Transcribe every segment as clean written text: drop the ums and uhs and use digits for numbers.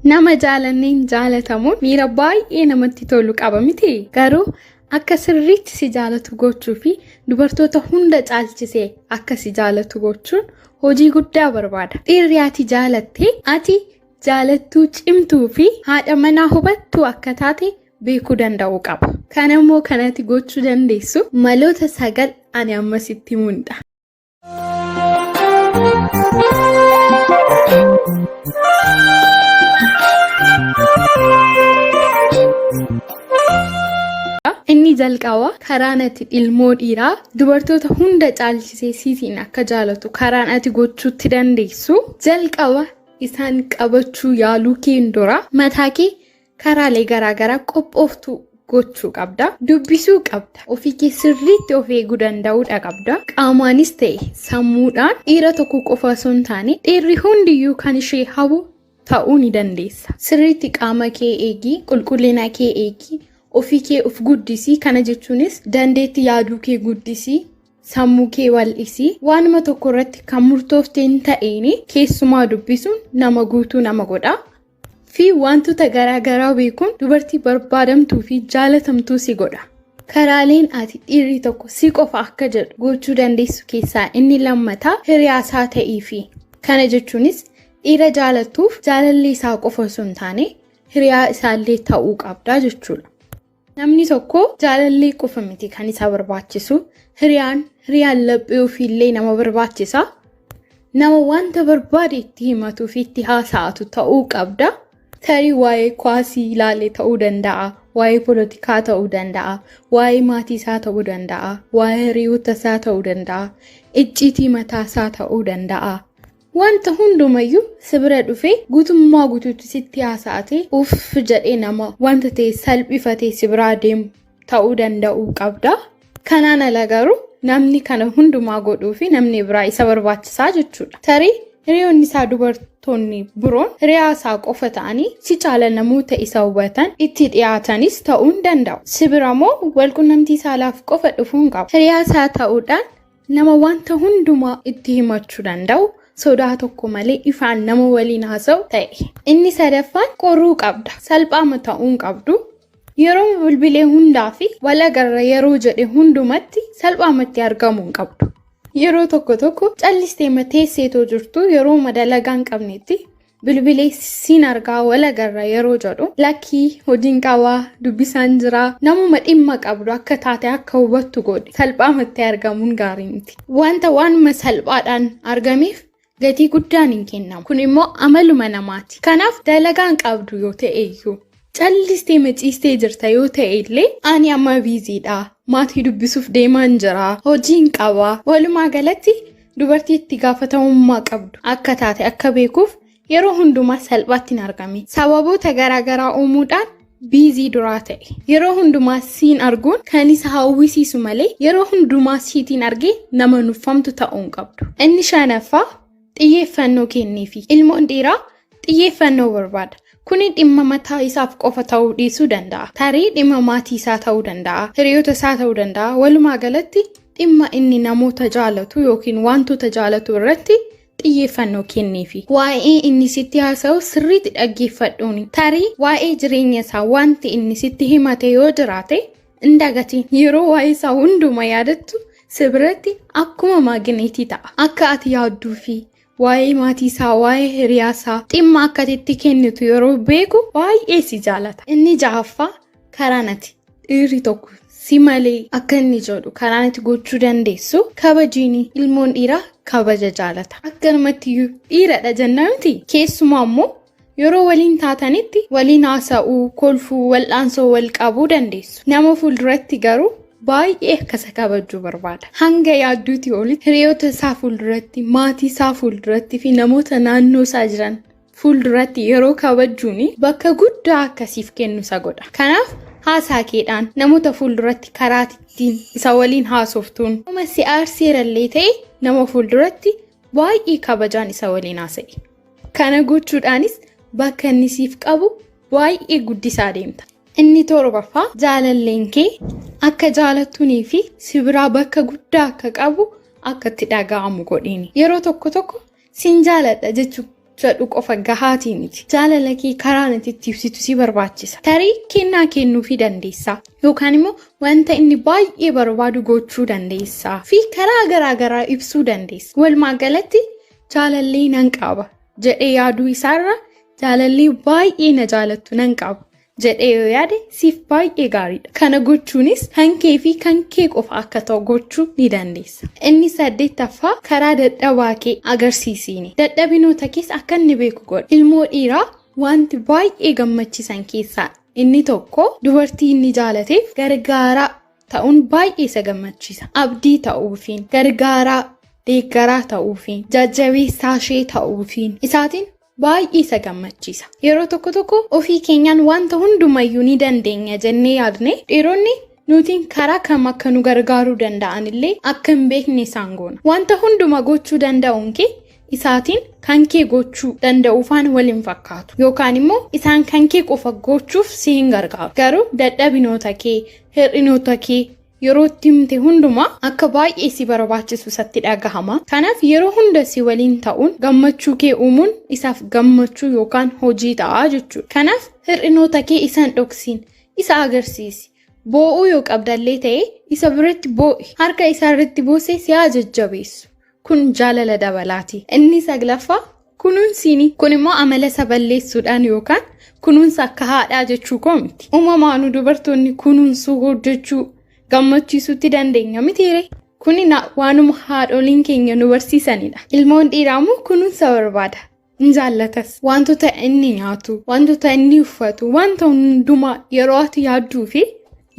Nama jaalanneen jaalatamuun miira baay'ee namatti tolu qaba miti. Garuu akka sirriitti si jaalatu gochuu fi dubartoota hunda caalchisee akka si jaalatu gochuun hojii guddaa barbaada. Dhiirri ati jaalattee ati jaalattuu cimtuu fi haadha manaa hubattuu akka taate beekuu danda'uu qaba. Kanammoo kanatti gochuu dandeessu maloota 9 ani amma sitti himudha. Inni jalqaba karaan ati ilmoo dhiiraa dubartoota hunda caalchisee siitiin akka jaalatu karaan ati gochuutti dandeessu jalqaba isaan qabachuu yaaluu keen dura mataa kee karaalee garaagaraa qophooftu gochuu qabda. Dubbisuu qabda. Ofii kee sirriitti of eeguu danda'uudha qabda. Qaamaanis ta'e sammuudhaan dhiira tokko qofa osoo hin taane dhiirri hundiyyuu kan ishee habu ta'uu ni dandeessa. Sirriitti qaama kee eegi, qulqullina kee eegi. Ofii kee of guddisii. Kana jechuunis dandeetti yaaduu kee guddisii, sammuu kee wal'isii. Waanuma tokko irratti kan murtoofte hin ta'een keessumaa dubbisuun nama guutuu nama godha. Fi wantoota garaagaraa beekuun dubartii barbaadamtuu fi jaalatamtuu si godha. Karaaleen ati dhiirri tokko si qofa akka jedhu gochuu dandeessu keessaa inni lammataa hiriyaasaa ta'ii fi kana jechuunis dhiira jaalatuuf jaalallee isaa qofa osoo hin taane hiriyaa isaallee ta'uu qabda jechuudha. Namni tokko jaalallee qofa miti kan isa barbaachisu. Hiriyaan laphee ofiillee nama barbaachisa. Nama wanta barbaade itti himatuu fi itti haasa'atu ta'uu qabda. Tarii waa'ee kwaasii ilaalee ta'uu danda'a. Waa'ee polotikaa ta'uu danda'a. Waa'ee maatii isaa ta'uu danda'a. Waa'ee hiriyoota isaa ta'uu danda'a. Icciitii mataa isaa ta'uu danda'a. Wanta hundumayyuu sibira dhufee guutummaa guutuutti sitti haasa'atee uff jedhee nama wanta ta'e salphifatee sibiraa deemu ta'uu danda'uu qabda. Kanaan ala garuu namni kana hundumaa godhuu fi namni biraa isa barbaachisaa jechuudha. Tarii hiriyoonni isaa dubartoonni biroon hiriyaa isaa qofa ta'anii si caala namoota isa hubatan itti dhiyaatanis ta'uu danda'u. Sibira moo walqunnamtii saalaaf qofa dhufuu hin qabu. Hiriyaa isaa ta'uudhaan nama wanta hundumaa itti himachuu danda'u. Sodaa tokko malee ifaan nama waliin haasa'u ta'e. Inni sadaffaan qorruu qabda. Salphaama ta'uu hin qabdu. Yeroo bilbilee hundaa fi walagarra yeroo jedhe hundumatti salphaamatti argamuu hin qabdu. Yeroo tokko callistee mateesseetoo jirtu yeroo madalagaa hin qabnetti bilbilee siin argaa walagarra yeroo jedhu lakkii hojiin qabaa dubbisaan jira namuma dhimma qabdu akka taate akka hubattu godhe salphaamatti argamuun gaarii miti. Waanuma salphaadhaan argameef gatii guddaan hin kennamu. Kun immoo amaluma namaati. Kanaaf dalagaan qabdu yoo ta'e iyyuu callistee maciistee jirta yoo ta'e illee ani amma biiziidha. Maatii dubbisuuf deemaan jira. Hojiin qaba. Walumaa galatti dubartii itti gaafatamummaa qabdu akka taate akka beekuuf yeroo hundumaa salphaatti hin argame. Sababoota garaagaraa uumuudhaan biizii duraa ta'e. Yeroo hundumaa siin arguun kan isa hawwisiisu malee yeroo hundumaa siitiin argee nama nuffamtu ta'uu hin qabdu. Inni shanaffaa xiyyeeffannoo kenniifi. Ilmoon dhiiraa xiyyeeffannoo barbaada. Kuni dhimma mataa isaaf qofa ta'uu dhiisuu danda'a. Tarii dhimma maatii isaa ta'uu danda'a. Hiriyoota isaa ta'uu danda'a. Walumaa galatti dhimma inni namoota jaalatu yookiin wantoota jaalatu irratti xiyyeeffannoo kenniifi. Waa'ee inni sitti haasa'u sirriitti dhaggeeffadhuuni. Tarii waa'ee jireenya isaa wanti inni sitti himate yoo jiraate hin dagatiin. Yeroo waa'ee isaa hunduma yaadattu sibiratti akkuma maagineetii ta'a. Akka ati yaadduufi waa'ee maatii isaa, waa'ee hiriyaa isaa dhimma akka itti kennitu yeroo beeku baay'ee si jaalata. Inni jahaffaa karaan ati dhiirri tokko si malee akka inni jedhu karaan ati gochuu dandeessu kabajiini. Ilmoon dhiiraa kabaja jaalata. Akkanumattiyyuu dhiiradha jenna miti. Keessumaa immoo yeroo waliin taatanitti waliin haasa'uu, kolfuu, wal'aansoo wal qabuu dandeessu. Nama fuulduratti garuu baay'ee akkasa kabajuu barbaada. Hanga yaadduutii olitti hiriyoota isaa fuulduratti, maatii isaa fuulduratti fi namoota naannoo isaa jiran fuulduratti yeroo kabajuuni bakka guddaa akkasiif kennu isa godha. Kanaaf haasaa keedhaan namoota fuulduratti karaa ittiin isa waliin haasoftuun nama si aarseerallee ta'e nama fuulduratti baay'ee kabajaan isa waliin haasa'i. Kana gochuudhaanis bakka inni siif qabu baay'ee guddisaa deemta. Inni torbaffaa jaalalleen kee akka jaalattuunii fi sibiraa bakka guddaa akka qabu akka itti dhaga'amu godhiini. Yeroo tokko siin jaaladha jechuu jedhu qofa gahaatii miti. Jaalala kee karaa natti ibsitu si barbaachisa. Tarii kennaa kennuufii dandeessa. Yookaan immoo wanta inni baay'ee barbaadu gochuu dandeessa. Fi karaa garaagaraa ibsuu dandeessa. Walumaa galatti jaalallee nan qaba jedhee yaaduu isaarra jaalallee baay'ee na jaalattu nan qaba jedhee yoo yaade siif baay'ee gaariidha. Kana gochuunis hankee fi kankee qofa akka ta'u gochuu ni dandeessa. Inni 8ffaa karaa dadhabaa kee agarsiisiini. Dadhabinoota kees akka inni beeku godha. Ilmoo dhiiraa wanti baay'ee gammachiisan keessaa inni tokko dubartii inni jaalateef gargaaraa ta'uun baay'ee isa gammachiisa. Abdii ta'uufiin, gargaaraa deeggaraa ta'uufiin, jajjabeessaa ishee ta'uufiin isaatiin baay'ee isa gammachiisa. Yeroo tokko ofii keenyaan wanta hundumayyuu ni dandeenya jennee yaadne dhiironni nutiin karaa kam akka nu gargaaruu danda'an illee akka hin beekne isaan goona. Wanta hunduma gochuu danda'uun kee isaatiin kan kee gochuu danda'uufaan waliin fakkaatu. Yookaan immoo isaan kan kee qofa gochuuf si hin gargaaru. Garuu dadhabinoota kee, hir'inoota kee yeroo itti himte hundumaa akka baay'ee si barbaachisu satti dhagahama. Kanaaf yeroo hunda si waliin ta'uun gammachuu kee uumuun isaaf gammachuu yookaan hojii ta'a jechuudha. Kanaaf hir'inoota kee isaan dhoksiin isa agarsiisi. Boo'uu yoo qabdallee ta'e isa biratti boo'i. Harka isaa irratti boosee si haa jajjabeessu. Kun jaalala dabalaati. Inni 9ffaa kunuunsiini. Kun immoo amala isa balleessuudhaan yookaan kunuunsa akka haadhaa jechuu koo miti. Uumamaanuu dubartoonni kunuunsuu hojjechuu gammachiisuutti dandeenya mitiire. Kuni waanuma haadholiin keenya nu barsiisanidha. Ilmoon dhiiraammoo kunuunsa barbaada. Ni jaallatas. Wantoota inni nyaatu, wantoota inni uffatu, wanta hundumaa yeroo ati yaadduu fi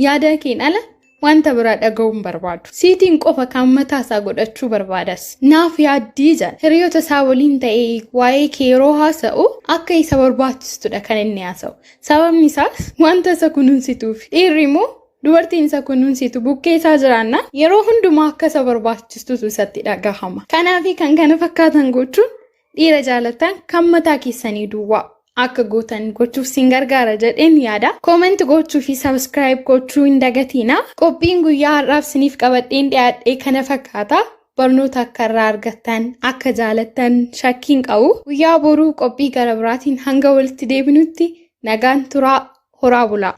yaada keen ala wanta biraa dhaga'uun barbaadu. Siitiin qofa kan mataa isaa godhachuu barbaadas. Naaf yaaddii jala. Hiriyoota isaa waliin ta'ee waa'ee kee yeroo haasa'u akka isa barbaachistudha kan inni haasa'u. Sababni isaas wanta isa kunuunsituuf. Dhiirri immoo dubartiin isa kunuunsitu bukkee isaa jiraanna yeroo hundumaa akka isa barbaachistutu isatti dhagahama. Kanaafi kan kana fakkaatan gochuun dhiira jaalatan kan mataa keessanii duwwaa akka gootan gochuuf sin gargaara jedheen yaada. Comment gochuu fi subscribe gochuu hin dagatiina. Qophiin guyyaa har'aaf siniif qabadheen dhiyaadhee kana fakkaata. Barnoota akka irraa argattan, akka jaalattan shakkiin qabu. Guyyaa boruu qophii gara biraatiin hanga walitti deebinutti nagaan turaa, horaa bulaa.